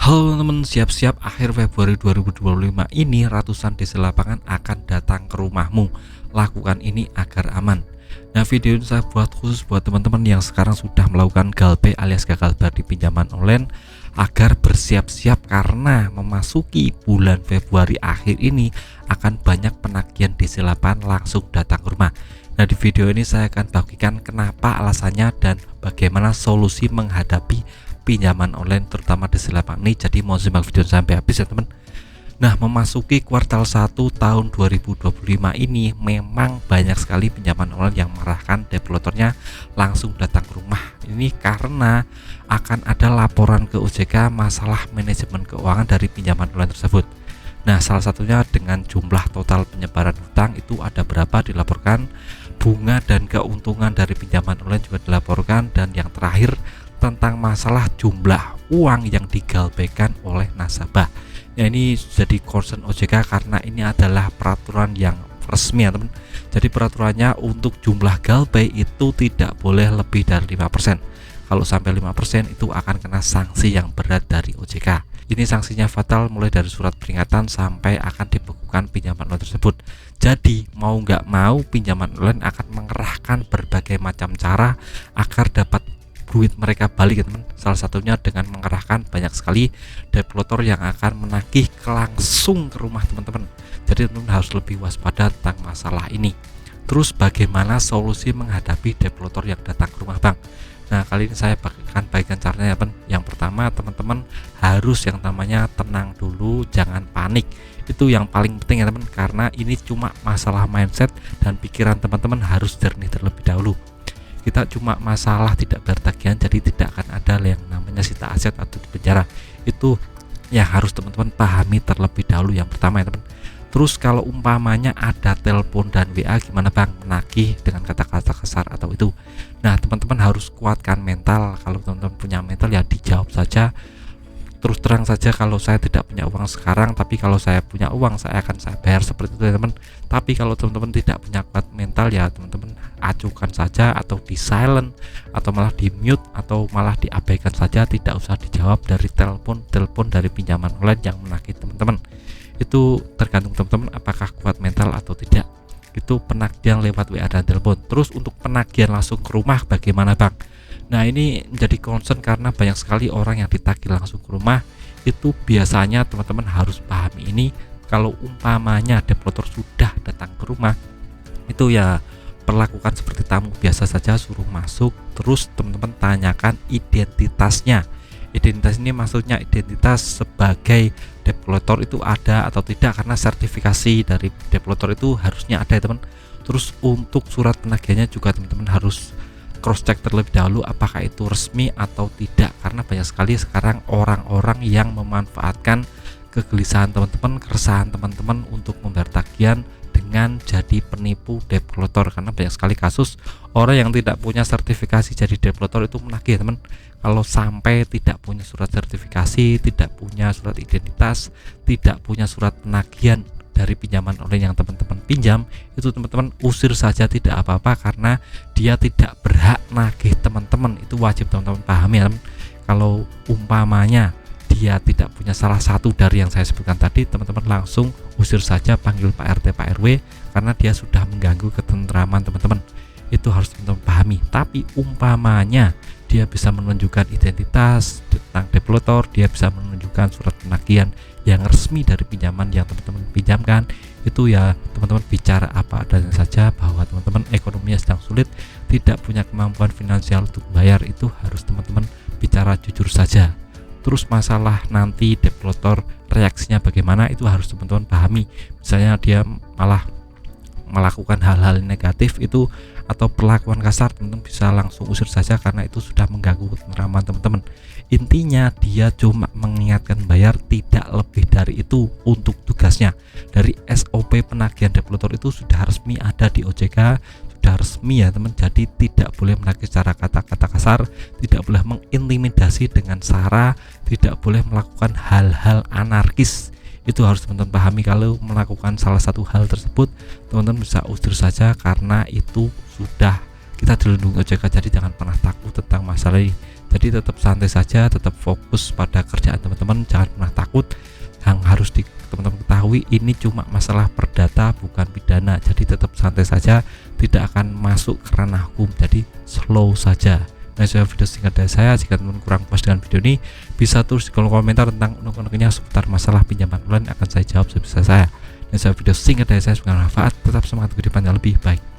Halo teman-teman, siap-siap akhir Februari 2025 ini ratusan desa lapangan akan datang ke rumahmu. Lakukan ini agar aman. Nah, video ini saya buat khusus buat teman-teman yang sekarang sudah melakukan GALPay alias gagal bayar di pinjaman online agar bersiap-siap karena memasuki bulan Februari akhir ini akan banyak penagihan desa lapangan langsung datang ke rumah. Nah, di video ini saya akan bagikan kenapa alasannya dan bagaimana solusi menghadapi pinjaman online terutama di lapangan ini. Jadi mau simak video sampai habis ya teman. Nah, memasuki kuartal 1 tahun 2025 ini memang banyak sekali pinjaman online yang mengarahkan developernya langsung datang ke rumah. Ini karena akan ada laporan ke OJK masalah manajemen keuangan dari pinjaman online tersebut. Nah, salah satunya dengan jumlah total penyebaran hutang itu ada berapa dilaporkan, bunga dan keuntungan dari pinjaman online juga dilaporkan, dan yang terakhir tentang masalah jumlah uang yang digalbaikan oleh nasabah. Ya, ini jadi concern OJK karena ini adalah peraturan yang resmi ya teman. Jadi peraturannya untuk jumlah galbay itu tidak boleh lebih dari 5%. Kalau sampai 5% itu akan kena sanksi yang berat dari OJK. Ini sanksinya fatal, mulai dari surat peringatan sampai akan dibekukan pinjaman online tersebut. Jadi mau nggak mau pinjaman online akan mengerahkan berbagai macam cara agar dapat duit mereka balik ya teman. Salah satunya dengan mengerahkan banyak sekali developer yang akan menagih langsung ke rumah teman-teman. Jadi teman-teman harus lebih waspada tentang masalah ini. Terus bagaimana solusi menghadapi developer yang datang ke rumah bang? Nah, kali ini saya akan bagikan caranya ya teman. Yang pertama, teman-teman harus yang namanya tenang dulu, jangan panik. Itu yang paling penting ya teman, karena ini cuma masalah mindset dan pikiran teman-teman harus jernih terlebih dahulu. Kita cuma masalah tidak bayar tagihan, jadi tidak akan ada yang namanya sita aset atau di penjara. Itu yang harus teman-teman pahami terlebih dahulu yang pertama ya teman. Terus kalau umpamanya ada telepon dan WA, gimana bang menagih dengan kata-kata kasar atau itu? Nah, teman-teman harus kuatkan mental. Kalau teman-teman punya mental ya dijawab saja. Terus terang saja, kalau saya tidak punya uang sekarang, tapi kalau saya punya uang saya bayar, seperti itu ya teman. Tapi kalau teman-teman tidak punya kuat mental ya teman-teman acuhkan saja, atau di silent, atau malah di mute, atau malah diabaikan saja, tidak usah dijawab dari telepon dari pinjaman online yang menagih teman-teman. Itu tergantung teman-teman apakah kuat mental atau tidak. Itu penagihan lewat WA dan telepon. Terus untuk penagihan langsung ke rumah bagaimana bang? Nah, ini menjadi concern karena banyak sekali orang yang ditagih langsung ke rumah. Itu biasanya teman-teman harus pahami ini. Kalau umpamanya developer sudah datang ke rumah, itu ya perlakukan seperti tamu biasa saja, suruh masuk. Terus teman-teman tanyakan identitasnya. Identitas ini maksudnya identitas sebagai developer itu ada atau tidak, karena sertifikasi dari developer itu harusnya ada ya teman. Terus untuk surat penagihannya juga teman-teman harus cross check terlebih dahulu apakah itu resmi atau tidak, karena banyak sekali sekarang orang-orang yang memanfaatkan kegelisahan teman-teman, keresahan teman-teman untuk membayar tagihan dengan jadi penipu developer. Karena banyak sekali kasus orang yang tidak punya sertifikasi jadi developer itu menagih teman. Kalau sampai tidak punya surat sertifikasi, tidak punya surat identitas, tidak punya surat penagihan dari pinjaman online yang teman-teman pinjam, itu teman-teman usir saja, tidak apa-apa, karena dia tidak berhak nagih teman-teman. Itu wajib teman-teman pahami ya teman. Kalau umpamanya dia tidak punya salah satu dari yang saya sebutkan tadi, teman-teman langsung usir saja, panggil Pak RT Pak RW, karena dia sudah mengganggu ketentraman teman-teman. Itu harus teman-teman pahami. Tapi umpamanya dia bisa menunjukkan identitas tentang developer, dia bisa menunjukkan surat penagihan yang resmi dari pinjaman yang teman-teman pinjamkan, itu ya teman-teman bicara apa adanya saja bahwa teman-teman ekonominya sedang sulit, tidak punya kemampuan finansial untuk bayar. Itu harus teman-teman bicara jujur saja. Terus masalah nanti developer reaksinya bagaimana, itu harus teman-teman pahami. Misalnya dia malah melakukan hal-hal negatif itu atau perlakuan kasar, teman-teman bisa langsung usir saja karena itu sudah mengganggu ketentraman teman-teman. Intinya dia cuma mengingatkan bayar, tidak lebih dari itu untuk tugasnya. Dari SOP penagihan developer itu sudah resmi ada di OJK, sudah resmi ya teman. Jadi tidak boleh menagih secara kata-kata kasar, tidak boleh mengintimidasi dengan sara, tidak boleh melakukan hal-hal anarkis. Itu harus teman-teman pahami. Kalau melakukan salah satu hal tersebut, teman-teman bisa usir saja karena itu sudah kita dilindungi OJK. Jadi jangan pernah takut tentang masalah ini. Jadi tetap santai saja, tetap fokus pada kerjaan teman-teman, jangan pernah takut. Yang harus teman-teman ketahui, ini cuma masalah perdata bukan pidana. Jadi tetap santai saja, tidak akan masuk ke ranah hukum. Jadi slow saja. Nah, video singkat dari saya. Jika teman kurang puas dengan video ini, bisa tulis di kolom komentar tentang unek-uneknya seputar masalah pinjaman online, akan saya jawab sebisa saya. Dan video singkat dari saya, semoga bermanfaat. Tetap semangat kehidupan yang lebih baik.